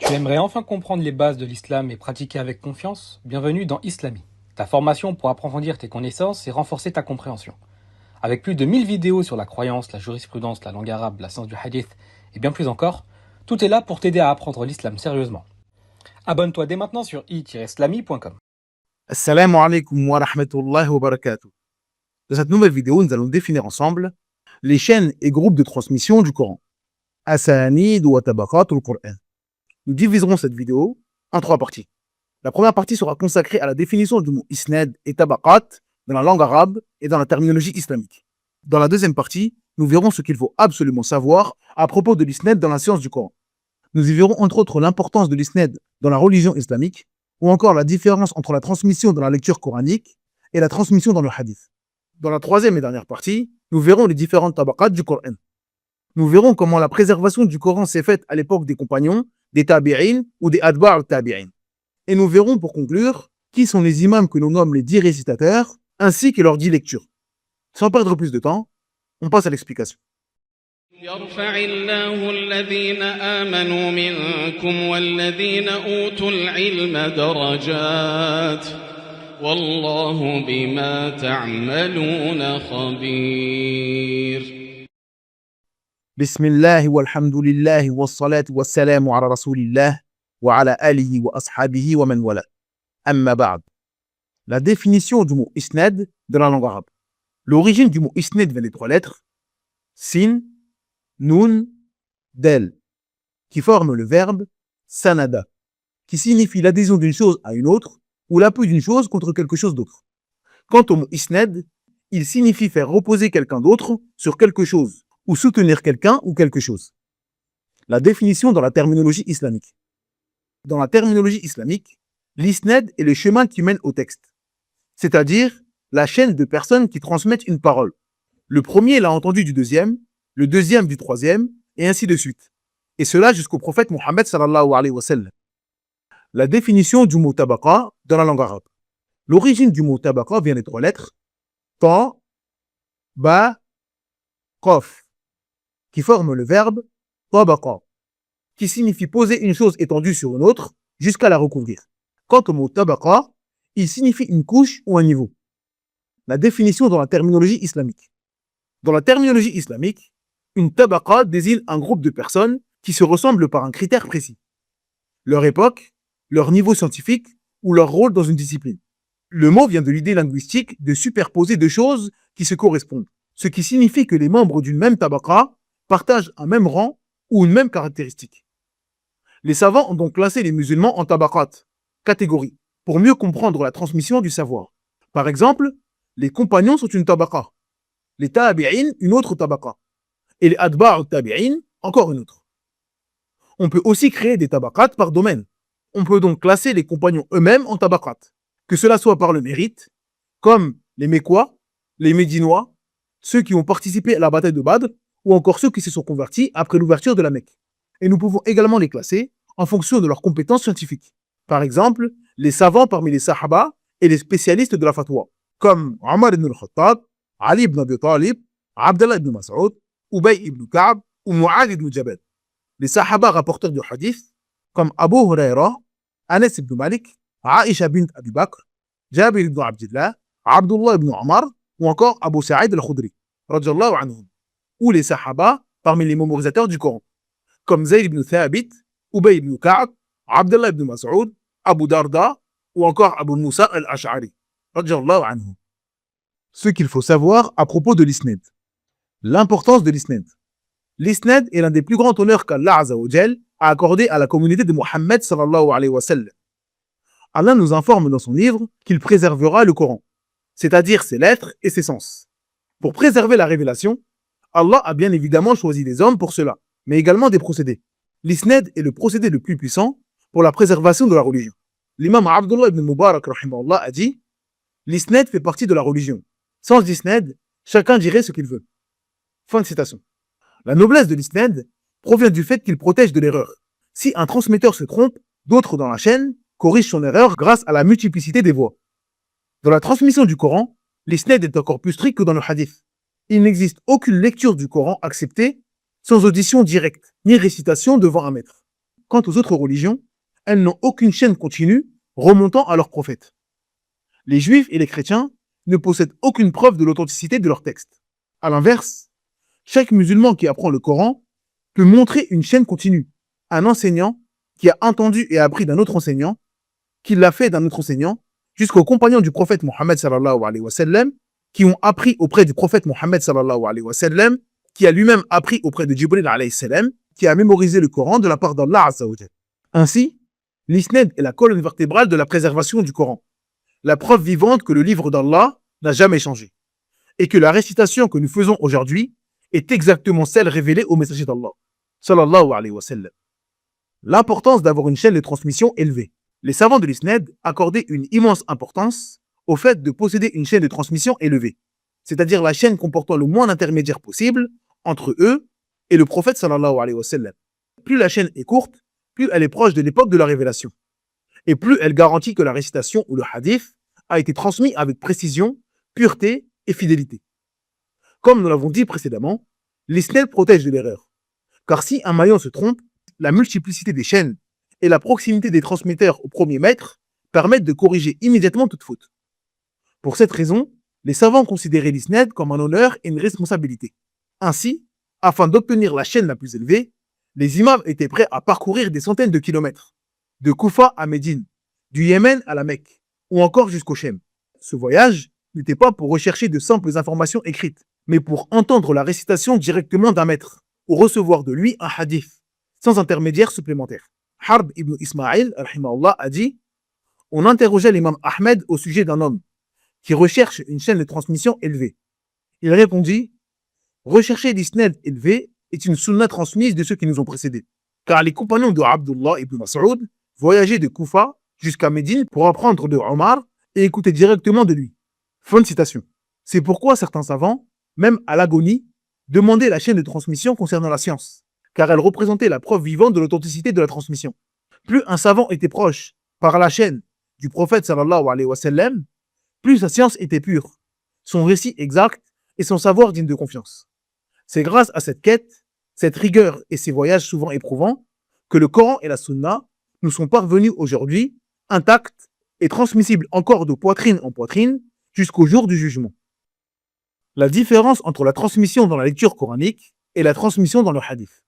Tu aimerais enfin comprendre les bases de l'islam et pratiquer avec confiance? Bienvenue dans Islami, ta formation pour approfondir tes connaissances et renforcer ta compréhension. Avec plus de 1000 vidéos sur la croyance, la jurisprudence, la langue arabe, la science du hadith et bien plus encore, tout est là pour t'aider à apprendre l'islam sérieusement. Abonne-toi dès maintenant sur i-islami.com. Assalamu alaikum wa rahmatullahi wa barakatuh. Dans cette nouvelle vidéo, nous allons définir ensemble les chaînes et groupes de transmission du Coran. Asanid wa tabaqat al-Qur'an. Nous diviserons cette vidéo en trois parties. La première partie sera consacrée à la définition du mot isnad et tabaqat dans la langue arabe et dans la terminologie islamique. Dans la deuxième partie, nous verrons ce qu'il faut absolument savoir à propos de l'isnad dans la science du Coran. Nous y verrons entre autres l'importance de l'isnad dans la religion islamique, ou encore la différence entre la transmission dans la lecture coranique et la transmission dans le hadith. Dans la troisième et dernière partie, nous verrons les différentes tabaqat du Coran. Nous verrons comment la préservation du Coran s'est faite à l'époque des compagnons, des tabi'in ou des adbar al-tabi'in. Et nous verrons pour conclure qui sont les imams que l'on nomme les 10 récitateurs, ainsi que leurs 10 lectures. Sans perdre plus de temps, on passe à l'explication. يرفع الله الذين آمنوا منكم والذين أوتوا العلم درجات والله بما تعملون خبير. Bismillah walhamdulillah wassalatu wassalamu ala rasulillah wa ala alihi wa ashabihi wa man wala. Amma ba'd. La définition du mot isnad dans la langue arabe. L'origine du mot isnad vient des trois lettres sin, nun, del, qui forment le verbe sanada, qui signifie l'adhésion d'une chose à une autre ou l'appui d'une chose contre quelque chose d'autre. Quant au mot isnad, il signifie faire reposer quelqu'un d'autre sur quelque chose ou soutenir quelqu'un ou quelque chose. La définition dans la terminologie islamique. Dans la terminologie islamique, l'isnad est le chemin qui mène au texte, c'est-à-dire la chaîne de personnes qui transmettent une parole. Le premier l'a entendu du deuxième, le deuxième du troisième, et ainsi de suite. Et cela jusqu'au prophète Mohammed sallallahu alayhi wa sallam. La définition du mot tabaqa dans la langue arabe. L'origine du mot tabaqa vient des trois lettres ta, ba, qaf, qui forment le verbe tabaqa, qui signifie poser une chose étendue sur une autre jusqu'à la recouvrir. Quant au mot tabaqa, il signifie une couche ou un niveau. La définition dans la terminologie islamique. Dans la terminologie islamique, une tabaqa désigne un groupe de personnes qui se ressemblent par un critère précis. Leur époque, leur niveau scientifique ou leur rôle dans une discipline. Le mot vient de l'idée linguistique de superposer deux choses qui se correspondent, ce qui signifie que les membres d'une même tabaqa partagent un même rang ou une même caractéristique. Les savants ont donc classé les musulmans en tabaqat, catégories, pour mieux comprendre la transmission du savoir. Par exemple, les compagnons sont une tabaqa, les tabi'in une autre tabaqa, et les adbar al-tabi'in encore une autre. On peut aussi créer des tabaqat par domaine. On peut donc classer les compagnons eux-mêmes en tabaqat, que cela soit par le mérite, comme les Mécois, les Médinois, ceux qui ont participé à la bataille de Badr, ou encore ceux qui se sont convertis après l'ouverture de la Mecque. Et nous pouvons également les classer en fonction de leurs compétences scientifiques. Par exemple, les savants parmi les Sahaba et les spécialistes de la fatwa, comme Omar ibn al-Khattab, Ali ibn Abi Talib, Abdallah ibn Mas'ud, Ubay ibn Ka'b ou Mu'adh ibn Jabal. Les Sahaba rapporteurs du hadith, comme Abu Huraira, Anas ibn Malik, Aisha bint Abi Bakr, Jabir ibn Abdullah, Abdullah ibn Omar ou encore Abu Sa'id al-Khudri, radiyallahu anhum. Ou les Sahaba parmi les mémorisateurs du Coran, comme Zayd ibn Thabit, Ubay ibn Ka'b, Abdullah ibn Mas'ud, Abu Darda ou encore Abu Musa al-Ash'ari, radiyallahu anhum. Ce qu'il faut savoir à propos de l'isnad. L'importance de l'isnad. L'isnad est l'un des plus grands honneurs qu'Allah Azza wa Jal a accordé à la communauté de Mohammed sallallahu alayhi wa sallam. Allah nous informe dans son livre qu'il préservera le Coran, c'est-à-dire ses lettres et ses sens. Pour préserver la révélation, Allah a bien évidemment choisi des hommes pour cela, mais également des procédés. L'isnad est le procédé le plus puissant pour la préservation de la religion. L'imam Abdullah ibn Mubarak rahimahullah a dit « L'isnad fait partie de la religion. Sans isnad, chacun dirait ce qu'il veut. » Fin de citation. La noblesse de l'isnad provient du fait qu'il protège de l'erreur. Si un transmetteur se trompe, d'autres dans la chaîne corrigent son erreur grâce à la multiplicité des voix. Dans la transmission du Coran, l'isnad est encore plus strict que dans le hadith. Il n'existe aucune lecture du Coran acceptée sans audition directe, ni récitation devant un maître. quant aux autres religions, elles n'ont aucune chaîne continue remontant à leur prophète. Les juifs et les chrétiens ne possèdent aucune preuve de l'authenticité de leurs textes. À l'inverse, chaque musulman qui apprend le Coran peut montrer une chaîne continue. Un enseignant qui a entendu et appris d'un autre enseignant, qui l'a fait d'un autre enseignant, jusqu'aux compagnons du prophète Mohammed sallallahu alayhi wa sallam, qui ont appris auprès du prophète Mohammed sallallahu alayhi wa sallam, qui a lui-même appris auprès de Jibril alayhi salam, qui a mémorisé le Coran de la part d'Allah azza wa jal. Ainsi, l'isnad est la colonne vertébrale de la préservation du Coran, la preuve vivante que le livre d'Allah n'a jamais changé, et que la récitation que nous faisons aujourd'hui est exactement celle révélée au messager d'Allah, sallallahu alayhi wa sallam. L'importance d'avoir une chaîne de transmission élevée. Les savants de l'isnad accordaient une immense importance au fait de posséder une chaîne de transmission élevée, c'est-à-dire la chaîne comportant le moins d'intermédiaires possible entre eux et le prophète sallallahu alayhi wa sallam. Plus la chaîne est courte, plus elle est proche de l'époque de la révélation, et plus elle garantit que la récitation ou le hadith a été transmis avec précision, pureté et fidélité. Comme nous l'avons dit précédemment, l'isnad protège de l'erreur, car si un maillon se trompe, la multiplicité des chaînes et la proximité des transmetteurs au premier maître permettent de corriger immédiatement toute faute. Pour cette raison, les savants considéraient l'isnad comme un honneur et une responsabilité. Ainsi, afin d'obtenir la chaîne la plus élevée, les imams étaient prêts à parcourir des centaines de kilomètres, de Koufa à Médine, du Yémen à la Mecque, ou encore jusqu'au Chem. Ce voyage n'était pas pour rechercher de simples informations écrites, mais pour entendre la récitation directement d'un maître, ou recevoir de lui un hadith, sans intermédiaire supplémentaire. Harb ibn Ismaïl a dit: on interrogeait l'imam Ahmed au sujet d'un homme qui recherche une chaîne de transmission élevée. Il répondit: rechercher l'isnad élevé est une sunna transmise de ceux qui nous ont précédés, car les compagnons de Abdullah ibn Mas'ud voyageaient de Koufa jusqu'à Médine pour apprendre de Omar et écouter directement de lui. Fin de citation. C'est pourquoi certains savants, même à l'agonie, demandaient la chaîne de transmission concernant la science, car elle représentait la preuve vivante de l'authenticité de la transmission. Plus un savant était proche, par la chaîne, du prophète sallallahu alayhi wa sallam, plus sa science était pure, son récit exact et son savoir digne de confiance. C'est grâce à cette quête, cette rigueur et ces voyages souvent éprouvants, que le Coran et la Sunna nous sont parvenus aujourd'hui, intacts et transmissibles encore de poitrine en poitrine, jusqu'au jour du jugement. La différence entre la transmission dans la lecture coranique et la transmission dans le hadith.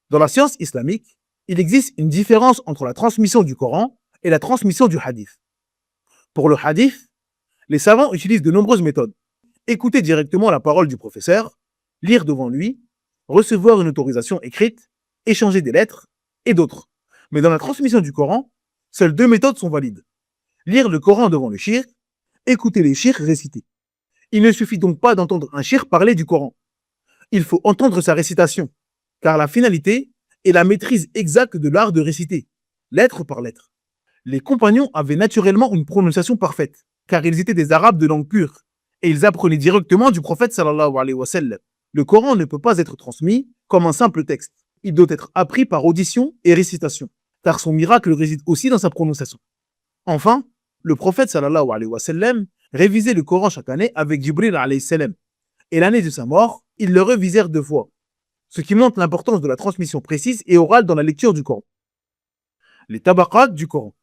Dans la science islamique, il existe une différence entre la transmission du Coran et la transmission du hadith. Pour le hadith, les savants utilisent de nombreuses méthodes. Écouter directement la parole du professeur, lire devant lui, recevoir une autorisation écrite, échanger des lettres, et d'autres. Mais dans la transmission du Coran, seules deux méthodes sont valides. Lire le Coran devant le shir, écouter les shirs réciter. Il ne suffit donc pas d'entendre un shir parler du Coran. Il faut entendre sa récitation, car la finalité est la maîtrise exacte de l'art de réciter, lettre par lettre. Les compagnons avaient naturellement une prononciation parfaite, car ils étaient des Arabes de langue pure, et ils apprenaient directement du prophète sallallahu alayhi wa sallam. Le Coran ne peut pas être transmis comme un simple texte. Il doit être appris par audition et récitation, car son miracle réside aussi dans sa prononciation. Enfin, le prophète sallallahu alayhi wa sallam révisait le Coran chaque année avec Jibril alayhi salam, et l'année de sa mort, ils le révisèrent 2 fois, ce qui montre l'importance de la transmission précise et orale dans la lecture du Coran. Les tabaqat du Coran.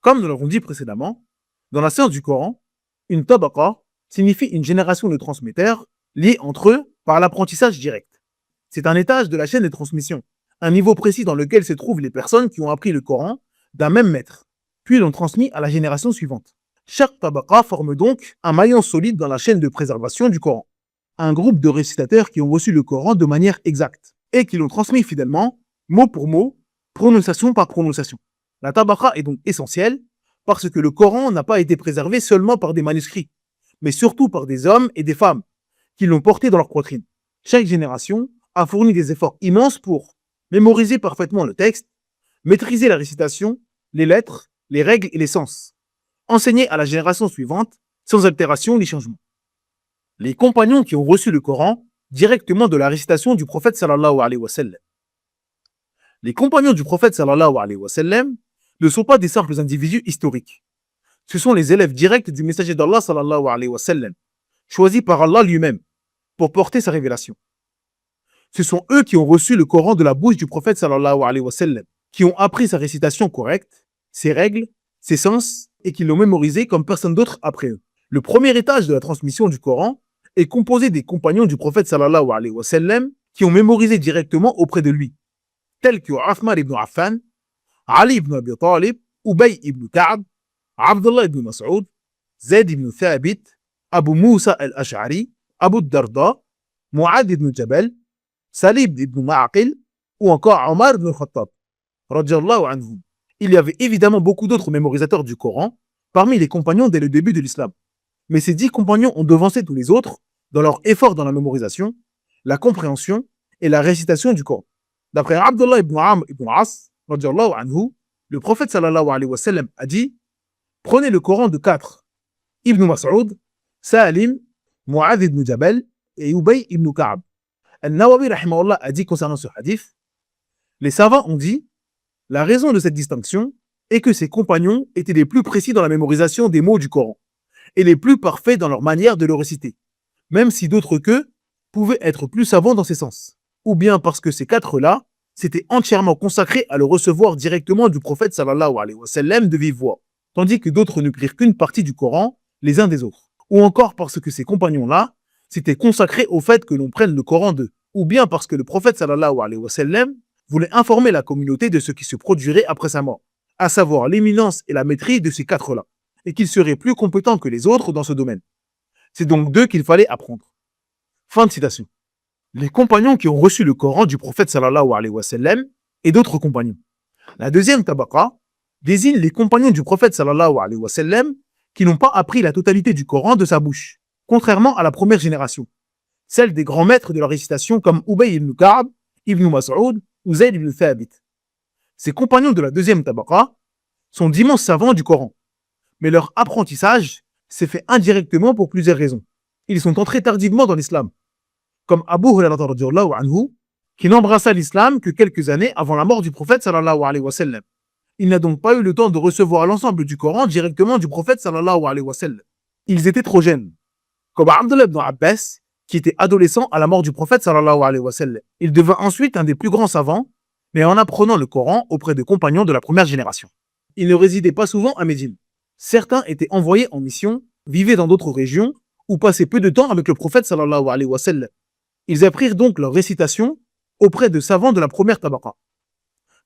Comme nous l'avons dit précédemment, dans la science du Coran, une tabaqa signifie une génération de transmetteurs liés entre eux par l'apprentissage direct. C'est un étage de la chaîne de transmission, un niveau précis dans lequel se trouvent les personnes qui ont appris le Coran d'un même maître, puis l'ont transmis à la génération suivante. Chaque tabaqa forme donc un maillon solide dans la chaîne de préservation du Coran. Un groupe de récitateurs qui ont reçu le Coran de manière exacte et qui l'ont transmis fidèlement, mot pour mot, prononciation par prononciation. La tabaqa est donc essentielle parce que le Coran n'a pas été préservé seulement par des manuscrits, mais surtout par des hommes et des femmes qui l'ont porté dans leur poitrine. Chaque génération a fourni des efforts immenses pour mémoriser parfaitement le texte, maîtriser la récitation, les lettres, les règles et les sens, enseigner à la génération suivante sans altération ni changement. Les compagnons qui ont reçu le Coran directement de la récitation du prophète sallallahu alayhi wa sallam. Les compagnons du prophète sallallahu alayhi wa sallam ne sont pas des simples individus historiques. Ce sont les élèves directs du messager d'Allah sallallahu alayhi wa sallam, choisis par Allah lui-même pour porter sa révélation. Ce sont eux qui ont reçu le Coran de la bouche du prophète sallallahu alayhi wa sallam, qui ont appris sa récitation correcte, ses règles, ses sens, et qui l'ont mémorisé comme personne d'autre après eux. Le premier étage de la transmission du Coran est composé des compagnons du prophète sallallahu alayhi wa sallam qui ont mémorisé directement auprès de lui, tels que Uthman ibn Affan, Ali ibn Abi Talib, Ubay ibn Ka'b, Abdullah ibn Mas'ud, Zayd ibn Thabit, Abu Musa al-Ash'ari, Abu Darda, Mu'ad ibn Jabal, Salib ibn Ma'aqil ou encore Omar ibn Khattab. Radiallahu anhum. Il y avait évidemment beaucoup d'autres mémorisateurs du Coran parmi les compagnons dès le début de l'islam. Mais ces 10 compagnons ont devancé tous les autres dans leur effort dans la mémorisation, la compréhension et la récitation du Coran. D'après Abdullah ibn Amr ibn As, radiallahu anhu, le prophète sallallahu alayhi wa sallam a dit: prenez le Coran de 4. Ibn Mas'ud, Salim, Mu'adh ibn Jabal et Ubay ibn Ka'b. Al-Nawawi rahimahullah a dit concernant ce hadith: les savants ont dit, la raison de cette distinction est que ces compagnons étaient les plus précis dans la mémorisation des mots du Coran et les plus parfaits dans leur manière de le réciter, même si d'autres qu'eux pouvaient être plus savants dans ces sens, ou bien parce que ces 4-là s'étaient entièrement consacrés à le recevoir directement du prophète sallallahu alayhi wa sallam de vive voix, tandis que d'autres ne prirent qu'une partie du Coran les uns des autres, ou encore parce que ces compagnons-là s'étaient consacrés au fait que l'on prenne le Coran d'eux, ou bien parce que le prophète sallallahu alayhi wa sallam voulait informer la communauté de ce qui se produirait après sa mort, à savoir l'éminence et la maîtrise de ces 4-là, et qu'ils seraient plus compétents que les autres dans ce domaine. C'est donc d'eux qu'il fallait apprendre. Fin de citation. Les compagnons qui ont reçu le Coran du prophète sallallahu alayhi wa sallam et d'autres compagnons. La deuxième tabaqa désigne les compagnons du prophète sallallahu alayhi wa sallam qui n'ont pas appris la totalité du Coran de sa bouche, contrairement à la première génération, celle des grands maîtres de la récitation comme Ubay ibn Ka'b, Ibn Mas'ud ou Zayd ibn Thabit. Ces compagnons de la deuxième tabaqa sont d'immenses savants du Coran, mais leur apprentissage s'est fait indirectement pour plusieurs raisons. Ils sont entrés tardivement dans l'islam, comme Abu Hurayrah radhiyallahu anhu, qui n'embrassa l'islam que quelques années avant la mort du prophète sallallahu alayhi wa sallam. Il n'a donc pas eu le temps de recevoir l'ensemble du Coran directement du prophète sallallahu alayhi wa sallam. Ils étaient trop jeunes, comme Abdullah ibn Abbas, qui était adolescent à la mort du prophète sallallahu alayhi wa sallam. Il devint ensuite un des plus grands savants, mais en apprenant le Coran auprès de compagnons de la première génération. Il ne résidait pas souvent à Médine. Certains étaient envoyés en mission, vivaient dans d'autres régions, ou passaient peu de temps avec le prophète sallallahu alayhi wa sallam. Ils apprirent donc leur récitation auprès de savants de la première tabaqa.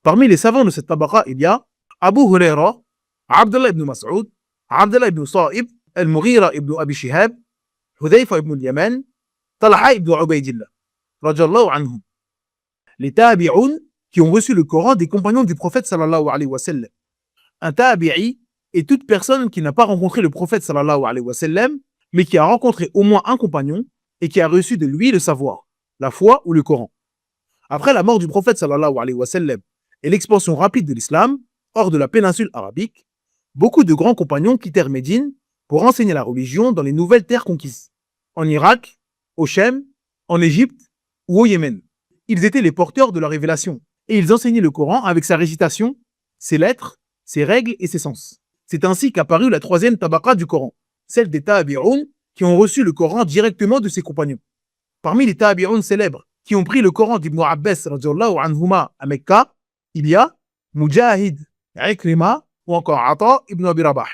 Parmi les savants de cette tabaqa, il y a Abu Hurayrah, Abdullah ibn Mas'ud, Abdullah ibn Sa'ib, Al-Mughira ibn Abi Shihab, Hudayfa ibn al-Yaman, Talha ibn Ubaydillah, radiyallahu anhum. Les tabi'un qui ont reçu le Coran des compagnons du prophète sallallahu alayhi wa sallam. Un tabi'i est toute personne qui n'a pas rencontré le prophète sallallahu alayhi wa sallam, mais qui a rencontré au moins un compagnon et qui a reçu de lui le savoir, la foi ou le Coran. Après la mort du prophète sallallahu alayhi wa sallam et l'expansion rapide de l'islam hors de la péninsule arabique, beaucoup de grands compagnons quittèrent Médine pour enseigner la religion dans les nouvelles terres conquises, en Irak, au Chem, en Égypte ou au Yémen. Ils étaient les porteurs de la révélation et ils enseignaient le Coran avec sa récitation, ses lettres, ses règles et ses sens. C'est ainsi qu'apparut la troisième tabaqa du Coran, celle des tabi'un qui ont reçu le Coran directement de ses compagnons. Parmi les tabi'un célèbres qui ont pris le Coran d'Ibn Abbas radhiyallahu anhuma à Mecca, il y a Mujahid, Ikrima ou encore Ata ibn Abi Rabah.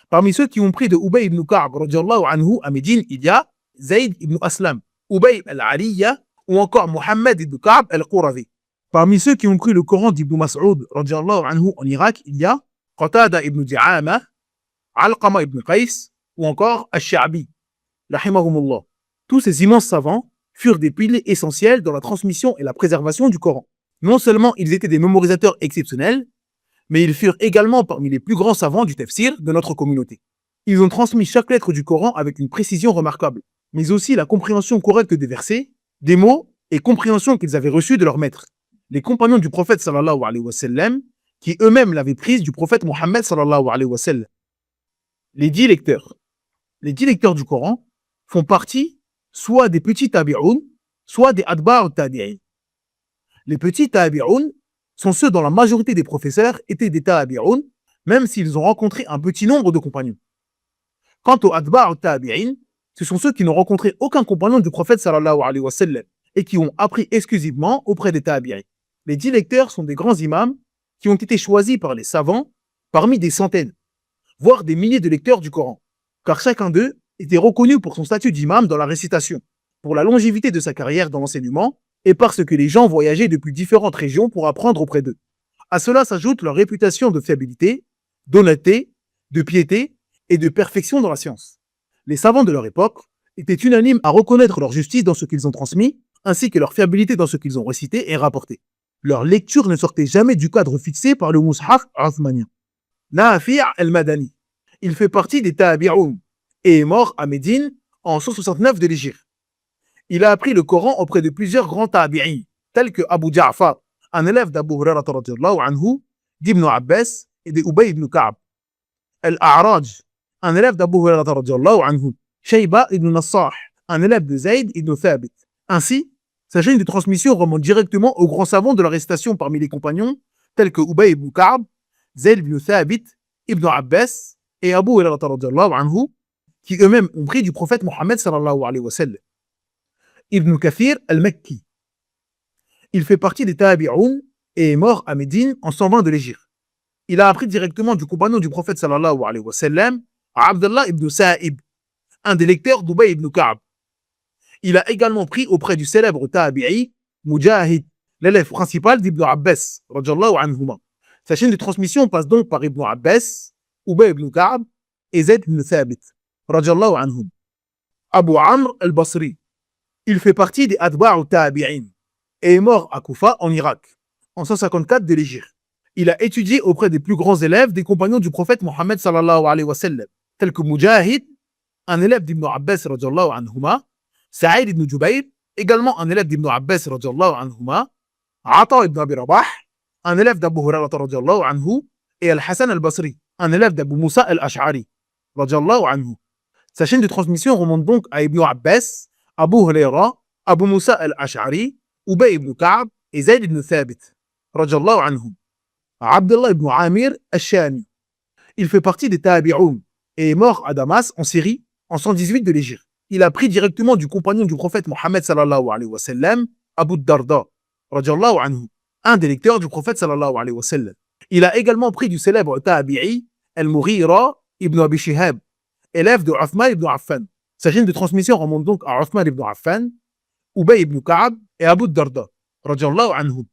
Parmi ceux qui ont pris de Ubay ibn Ka'b radhiyallahu anhu à Médine, il y a Zayd ibn Aslam, Ubay al-Aliyya ou encore Muhammad ibn Ka'b al-Qurazi. Parmi ceux qui ont pris le Coran d'Ibn Mas'ud radhiyallahu anhu en Irak, il y a Qatada ibn Di'ama, Alqama ibn Qais ou encore Ash-Sha'bi, rahimahumullah. Tous ces immenses savants furent des piliers essentiels dans la transmission et la préservation du Coran. Non seulement ils étaient des mémorisateurs exceptionnels, mais ils furent également parmi les plus grands savants du tafsir de notre communauté. Ils ont transmis chaque lettre du Coran avec une précision remarquable, mais aussi la compréhension correcte des versets, des mots et compréhension qu'ils avaient reçue de leur maître, les compagnons du prophète sallallahu alayhi wa sallam, qui eux-mêmes l'avaient prise du prophète Mohammed sallallahu alayhi wa sallam. Les 10 lecteurs. Les 10 lecteurs du Coran font partie soit des petits tabi'un, soit des adbar tabi'in. Les petits tabi'un sont ceux dont la majorité des professeurs étaient des tabi'un, même s'ils ont rencontré un petit nombre de compagnons. Quant aux adbar tabi'in, ce sont ceux qui n'ont rencontré aucun compagnon du prophète sallallahu alayhi wa sallam et qui ont appris exclusivement auprès des tabi'in. Les 10 lecteurs sont des grands imams qui ont été choisis par les savants parmi des centaines, voire des milliers de lecteurs du Coran, car chacun d'eux était reconnu pour son statut d'imam dans la récitation, pour la longévité de sa carrière dans l'enseignement et parce que les gens voyageaient depuis différentes régions pour apprendre auprès d'eux. À cela s'ajoute leur réputation de fiabilité, d'honnêteté, de piété et de perfection dans la science. Les savants de leur époque étaient unanimes à reconnaître leur justice dans ce qu'ils ont transmis, ainsi que leur fiabilité dans ce qu'ils ont récité et rapporté. Leur lecture ne sortait jamais du cadre fixé par le Mus'haf othmanien. Nafi' al-Madani. Il fait partie des Tabi'oun et est mort à Médine en 169 de l'Hégire. Il a appris le Coran auprès de plusieurs grands tabi'in, tels que Abu Ja'far, un élève d'Abu Hurairah radhiyallahu anhu, d'Ibn Abbas et de Ubay ibn Ka'b. Al-A'raj, un élève d'Abu Hurairah radhiyallahu anhu. Shayba ibn Nassah, un élève de Zayd ibn Thabit. Ainsi, sa chaîne de transmission remonte directement aux grands savants de la récitation parmi les compagnons, tels que Ubay ibn Ka'b, Zayd ibn Thabit, Ibn Abbas et Abu Hurairah radhiyallahu anhu, qui eux-mêmes ont pris du prophète Mohammed sallallahu alayhi wa sallam. Ibn Kathir al-Makki. Il fait partie des Tabi'oun et est mort à Médine en 120 de l'Hégire. Il a appris directement du compagnon du prophète sallallahu alayhi wa sallam, Abdullah ibn Sa'ib, un des lecteurs d'Ubay ibn Ka'b. Il a également pris auprès du célèbre Tabi'i, Mujahid, l'élève principal d'Ibn Abbas, radhiyallahu anhuma. Sa chaîne de transmission passe donc par Ibn Abbas, Ubay ibn Ka'b et Zayd ibn Thabit, radhiyallahu anhum. Abu Amr al-Basri. Il fait partie des Atba'u Tabi'in et est mort à Koufa en Irak, en 154 de l'Hégire. Il a étudié auprès des plus grands élèves des compagnons du prophète Mohammed sallallahu alayhi wa sallam, tels que Mujahid, un élève d'Ibn Abbas radhiyallahu anhuma, Sa'id ibn Jubayr, également un élève d'Ibn Abbas radhiyallahu anhuma, Ata ibn Abi Rabah, un élève d'Abu Hurairah radhiyallahu anhu, et Al-Hassan al-Basri, un élève d'Abu Musa al-Ash'ari radhiyallahu anhu. Sa chaîne de transmission remonte donc à Ibn Abbas, Abu Hurairah, Abu Musa al-Ash'ari, Ubay ibn Ka'b et Zayd ibn Thabit, radhiyallahu anhum. Abdullah ibn Amir al-Shami. Il fait partie des Tabi'oun et est mort à Damas en Syrie en 118 de l'Hégire. Il a pris directement du compagnon du prophète Mohammed sallallahu alayhi wa sallam, Abu Darda, radhiyallahu anhu, un des lecteurs du prophète sallallahu alayhi wa sallam. Il a également pris du célèbre Tabi'i Al-Mughira ibn Abi Shihab, élève de Uthman ibn Affan. Sa chaîne de transmission remonte donc à Uthman ibn Affan, Ubay ibn Ka'b et Abu Darda, radhiyallahu anhu.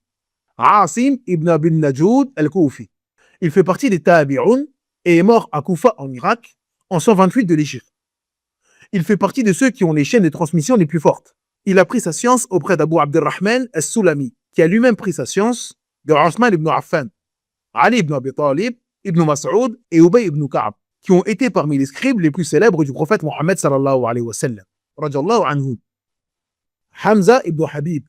Asim ibn Abi Najoud al-Koufi. Il fait partie des Tabi'oun et est mort à Koufa en Irak en 128 de l'Hégire. Il fait partie de ceux qui ont les chaînes de transmission les plus fortes. Il a pris sa science auprès d'Abu Abdurrahman al-Sulami, qui a lui-même pris sa science de Uthman ibn Affan, Ali ibn Abi Talib, Ibn Mas'ud et Ubay ibn Ka'b, qui ont été parmi les scribes les plus célèbres du prophète Mohammed sallallahu alayhi wa sallam, radhiyallahu anhu. Hamza ibn Habib.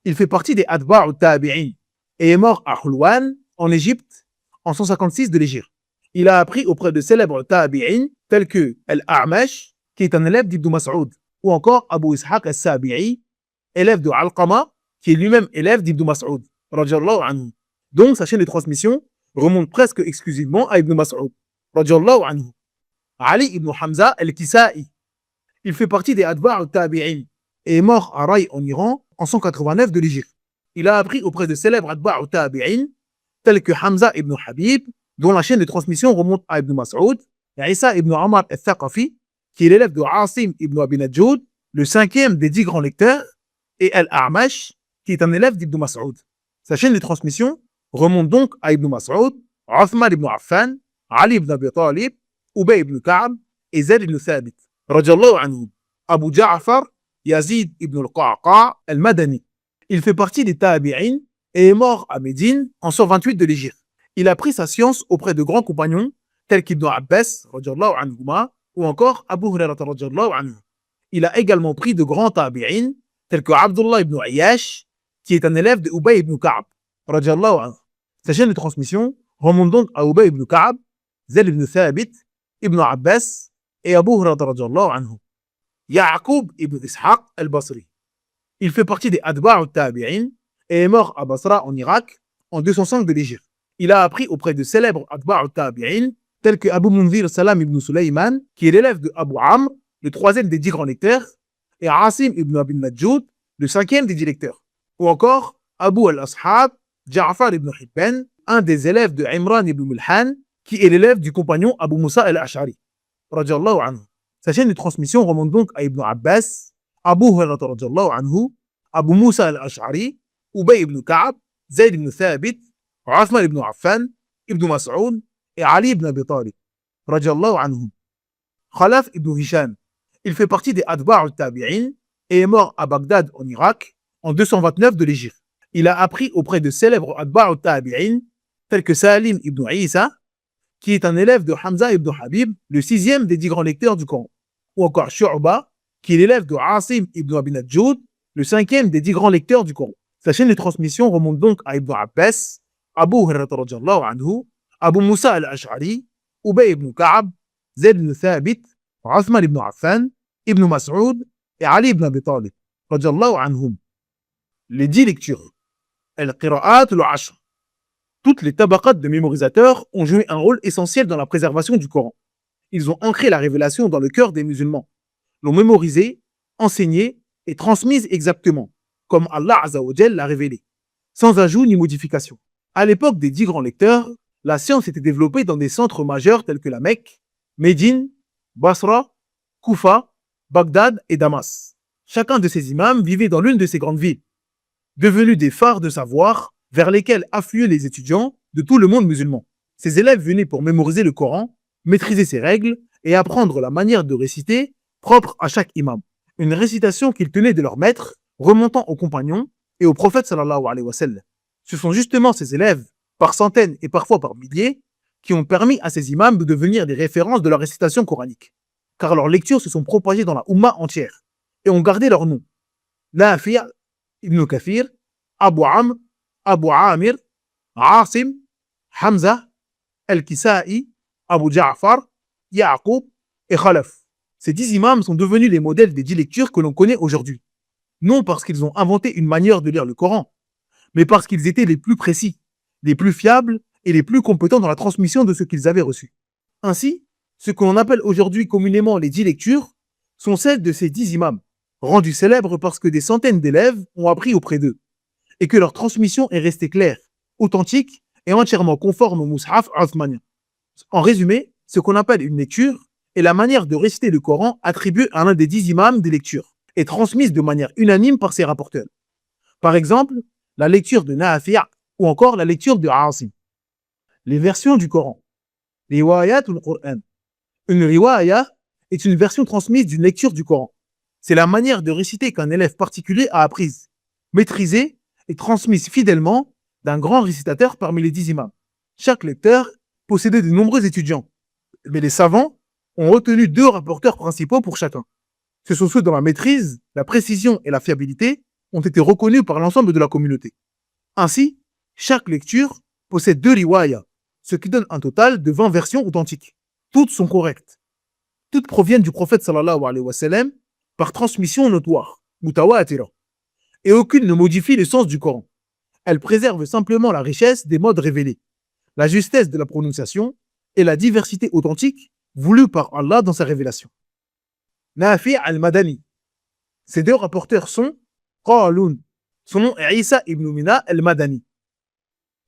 Il fait partie des Atba'u Tabi'in et est mort à Hulwan, en Égypte, en 156 de l'Hégire. Il a appris auprès de célèbres Tabi'in tels que Al-A'mash, qui est un élève d'Ibn Mas'ud, ou encore Abu Ishaq al-Sabi'i, élève de Alqama, qui est lui-même élève d'Ibn Mas'ud, radhiyallahu anhu. Donc sa chaîne de transmission remonte presque exclusivement à Ibn Mas'ud, radhiyallahu anhu. Ali ibn Hamza al-Kisa'i. Il fait partie des Atba'u Tabi'in et est mort à Ray en Iran en 189 de l'Hégire. Il a appris auprès de célèbres Atba'u Tabi'in tels que Hamza ibn Habib, dont la chaîne de transmission remonte à Ibn Mas'ud, et Isa ibn Amr al-Thaqafi, qui est l'élève de Asim ibn Abi Najoud, le cinquième des 10 grands lecteurs, et Al-A'mash, qui est un élève d'Ibn Mas'ud. Sa chaîne de transmission remonte donc à Ibn Mas'ud, Uthman ibn Affan, Ali ibn Abi Talib, Ubay ibn Ka'b et Zayd ibn Thabit, radhiyallahu anhu. Abu Ja'far, Yazid ibn al-Qa'qa' al-Madani. Il fait partie des Tabi'in et est mort à Médine en 128 de l'Hégire. Il a pris sa science auprès de grands compagnons tels qu'Ibn Abbas, radhiyallahu anhuma, ou encore Abu Hurairah radhiyallahu anhu. Il a également pris de grands Tabi'in tels que Abdullah ibn Ayyash, qui est un élève de Ubay ibn Ka'b, radhiyallahu anhu. Sa chaîne de transmission remonte donc à Ubay ibn Ka'b, Zayd ibn Thabit, Ibn Abbas et Abu Hurairah radhiyallahu anhu. Ya'qub ibn Ishaq al-Basri. Il fait partie des Atba'u Tabi'in et est mort à Basra en Irak en 205 de l'Hégire. Il a appris auprès de célèbres Atba'u Tabi'in tels que Abu Munzir Salam ibn Sulayman, qui est l'élève de Abu Amr, le troisième des 10 grands lecteurs, et Asim ibn Abi Najoud, le cinquième des 10 lecteurs. Ou encore Abu al-Ashab, Ja'far ibn Hibban, un des élèves de Imran ibn Mulhan, qui est l'élève du compagnon Abu Musa al-Ash'ari, radiyallahu anhu. Sa chaîne de transmission remonte donc à Ibn Abbas, Abu Hurairah radiyallahu anhu, Abu Musa al-Ash'ari, Ubay ibn Ka'ab, Zayd ibn Thabit, Uthman ibn Affan, Ibn Mas'ud et Ali ibn Abi Talib, radiyallahu anhum. Khalaf ibn Hisham, il fait partie des Adba' al-Tabi'in et est mort à Bagdad en Irak en 229 de l'Hégire. Il a appris auprès de célèbres Adba' al-Tabi'in tels que Salim ibn Isa, qui est un élève de Hamza ibn Habib, le sixième des 10 grands lecteurs du Coran, ou encore Shu'ba, qui est l'élève de Asim ibn Abi Najjoud, le cinquième des 10 grands lecteurs du Coran. Sa chaîne de transmission remonte donc à Ibn Abbas, Abu Hurairah radiyallahu anhu, Abu Musa al-Ash'ari, Ubay ibn Ka'ab, Zayd ibn Thabit, Uthman ibn Affan, Ibn Mas'ud et Ali ibn Abi Talib, radiyallahu anhum. Les 10 lectures. Al-Qira'at al-Ashr. Toutes les tabaqat de mémorisateurs ont joué un rôle essentiel dans la préservation du Coran. Ils ont ancré la révélation dans le cœur des musulmans, l'ont mémorisé, enseigné et transmise exactement, comme Allah Azza wa Jal l'a révélé, sans ajout ni modification. À l'époque des 10 grands lecteurs, la science était développée dans des centres majeurs tels que la Mecque, Médine, Basra, Koufa, Bagdad et Damas. Chacun de ces imams vivait dans l'une de ces grandes villes, devenus des phares de savoir vers lesquels affluaient les étudiants de tout le monde musulman. Ces élèves venaient pour mémoriser le Coran, maîtriser ses règles et apprendre la manière de réciter propre à chaque imam. Une récitation qu'ils tenaient de leur maître, remontant aux compagnons et au prophète sallallahu alayhi wa sallam. Ce sont justement ces élèves, par centaines et parfois par milliers, qui ont permis à ces imams de devenir des références de la récitation coranique. Car leurs lectures se sont propagées dans la Ummah entière et ont gardé leur nom. Nafi' ibn Kathir, Abu Amr, Abu Amir, Asim, Hamza, Al-Kisa'i, Abu Ja'far, Ya'qub et Khalaf. Ces 10 imams sont devenus les modèles des 10 lectures que l'on connaît aujourd'hui. Non parce qu'ils ont inventé une manière de lire le Coran, mais parce qu'ils étaient les plus précis, les plus fiables et les plus compétents dans la transmission de ce qu'ils avaient reçu. Ainsi, ce que l'on appelle aujourd'hui communément les 10 lectures sont celles de ces 10 imams, rendus célèbres parce que des centaines d'élèves ont appris auprès d'eux, et que leur transmission est restée claire, authentique et entièrement conforme au Mus'haf Uthmanien. En résumé, ce qu'on appelle une lecture est la manière de réciter le Coran attribuée à l'un des 10 imams des lectures et transmise de manière unanime par ses rapporteurs. Par exemple, la lecture de Nafi' ou encore la lecture de Asim. Les versions du Coran. Riwayat ou le Coran. Une riwaya est une version transmise d'une lecture du Coran. C'est la manière de réciter qu'un élève particulier a apprise, maîtrisée et transmise fidèlement d'un grand récitateur parmi les 10 imams. Chaque lecteur possédait de nombreux étudiants, mais les savants ont retenu 2 rapporteurs principaux pour chacun. Ce sont ceux dont la maîtrise, la précision et la fiabilité ont été reconnus par l'ensemble de la communauté. Ainsi, chaque lecture possède 2 riwayas, ce qui donne un total de 20 versions authentiques. Toutes sont correctes. Toutes proviennent du prophète sallallahu alayhi wa sallam par transmission notoire, mutawatira, et aucune ne modifie le sens du Coran. Elle préserve simplement la richesse des modes révélés, la justesse de la prononciation et la diversité authentique voulue par Allah dans sa révélation. Nafi' al-Madani. Ces 2 rapporteurs sont Qalun. Son nom est Isa ibn Mina al-Madani.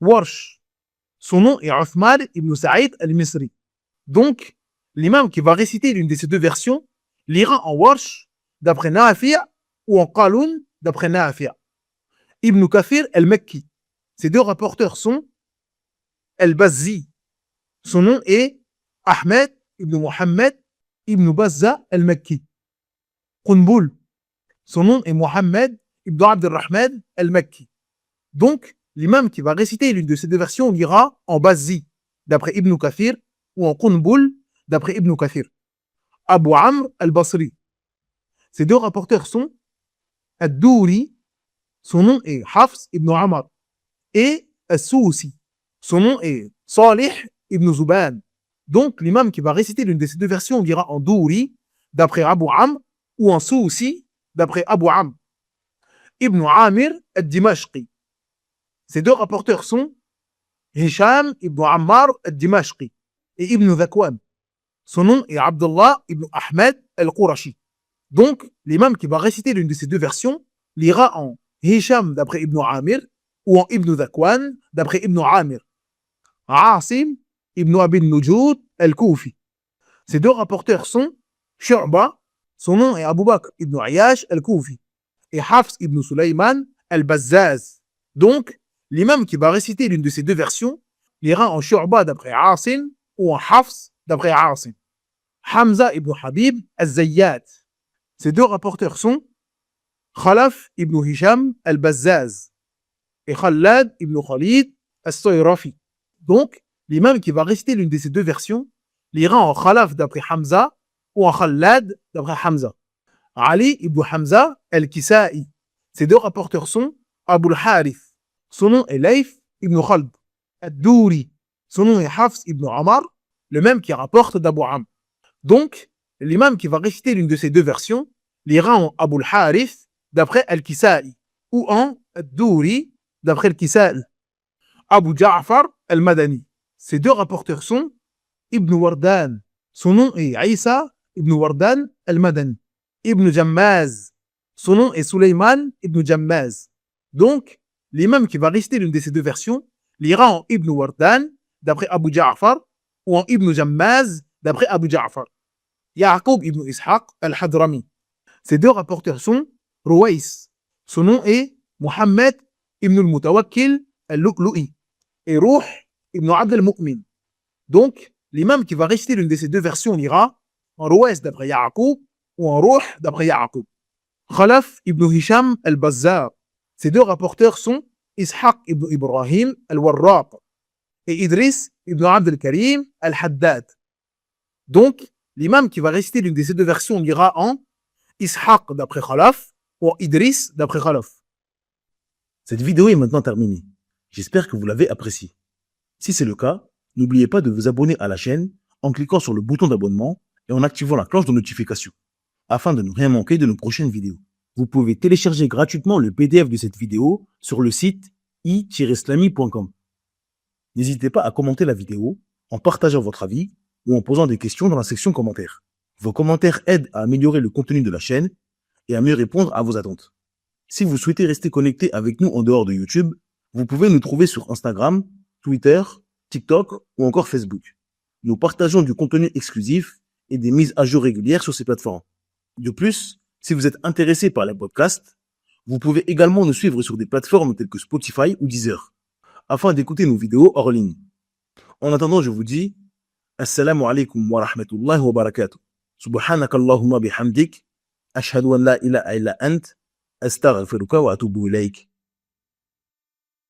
Warsh. Son nom est Uthman ibn Sa'id al-Misri. Donc, l'imam qui va réciter l'une de ces 2 versions lira en Warsh d'après Nafi' ou en Qalun d'après Nafi'. Ibn Kathir al-Makki. Ces 2 rapporteurs sont al-Bazzi. Son nom est Ahmed ibn Muhammad ibn Bazza al-Makki. Qunbul. Son nom est Mohammed ibn Abd al-Rahman al-Makki. Donc, l'imam qui va réciter l'une de ces 2 versions lira en Bazzi d'après Ibn Kathir ou en Qunbul d'après Ibn Kathir. Abu Amr al-Basri. Ces 2 rapporteurs sont Ad-Douri. Son nom est Hafs ibn Amr. Et As-Sousi. Son nom est Salih ibn Zuban. Donc, l'imam qui va réciter l'une de ces 2 versions lira en Douri d'après Abu Amr ou en Sousi d'après Abu Amr. Ibn Amir al-Dimashqi. Ces 2 rapporteurs sont Hisham ibn Ammar al-Dimashqi et Ibn Zakwan. Son nom est Abdullah ibn Ahmed al-Qurashi. Donc, l'imam qui va réciter l'une de ces 2 versions lira en Hisham d'après Ibn Amir ou en Ibn Zakwan d'après Ibn Amir. Asim ibn Abi Nujud al-Koufi. Ces deux rapporteurs sont Shu'ba, son nom est Abu Bakr ibn Ayyash al-Koufi, et Hafs ibn Sulaiman al-Bazzaz. Donc, l'imam qui va réciter l'une de ces deux versions lira en Shu'ba d'après Asim ou en Hafs d'après Asim. Hamza ibn Habib al-Zayyat. Ces deux rapporteurs sont Khalaf ibn Hisham al-Bazzaz et Khalad ibn Khalid al-Sayrafi. Donc, l'imam qui va réciter l'une de ces deux versions lira en Khalaf d'après Hamza ou en Khalad d'après Hamza. Ali ibn Hamza al-Kisa'i. Ces deux rapporteurs sont Abu al-Harith. Son nom est Layth ibn Khald. Ad-Douri. Son nom est Hafs ibn Amar, le même qui rapporte d'Abu Amr. Donc, l'imam qui va réciter l'une de ces deux versions lira en Abu al-Harith d'après al-Kisa'i ou en Ad-Douri d'après al-Kisa'i. Abu Ja'far al-Madani. Ces deux rapporteurs sont Ibn Wardan. Son nom est Isa ibn Wardan al-Madani. Ibn Jammaz. Son nom est Sulaiman ibn Jammaz. Donc, l'imam qui va réciter l'une de ces deux versions lira en Ibn Wardan d'après Abu Ja'far ou en Ibn Jammaz d'après Abu Ja'far. Ya'qub ibn Ishaq al-Hadrami. Ces deux rapporteurs sont Ruwais. Son nom est Muhammad ibn al-Mutawakkil al-Lu'lu'i et Ruh ibn Abd al-Mu'min. Donc, l'imam qui va réciter l'une de ces deux versions lira en Ruwais d'après Ya'qub ou en Ruh d'après Ya'qub. Khalaf ibn Hisham al-Bazzar. Ces deux rapporteurs sont Ishaq ibn Ibrahim al-Warraq et Idris ibn Abd al-Karim al-Haddad. Donc, l'imam qui va réciter l'une de ces deux versions lira en Ishaq d'après Khalaf ou en Idris d'après Khalaf. Cette vidéo est maintenant terminée. J'espère que vous l'avez appréciée. Si c'est le cas, n'oubliez pas de vous abonner à la chaîne en cliquant sur le bouton d'abonnement et en activant la cloche de notification, afin de ne rien manquer de nos prochaines vidéos. Vous pouvez télécharger gratuitement le PDF de cette vidéo sur le site i-islami.com. N'hésitez pas à commenter la vidéo en partageant votre avis ou en posant des questions dans la section commentaires. Vos commentaires aident à améliorer le contenu de la chaîne et à mieux répondre à vos attentes. Si vous souhaitez rester connecté avec nous en dehors de YouTube, vous pouvez nous trouver sur Instagram, Twitter, TikTok ou encore Facebook. Nous partageons du contenu exclusif et des mises à jour régulières sur ces plateformes. De plus, si vous êtes intéressé par les podcasts, vous pouvez également nous suivre sur des plateformes telles que Spotify ou Deezer, afin d'écouter nos vidéos hors ligne. En attendant, je vous dis Assalamu alaikum wa rahmatullahi wa barakatuh. Subhanaka Allahumma bihamdik. Ashhadu an la ilaha illa ant. Astaghfiruka wa atubu ilayk.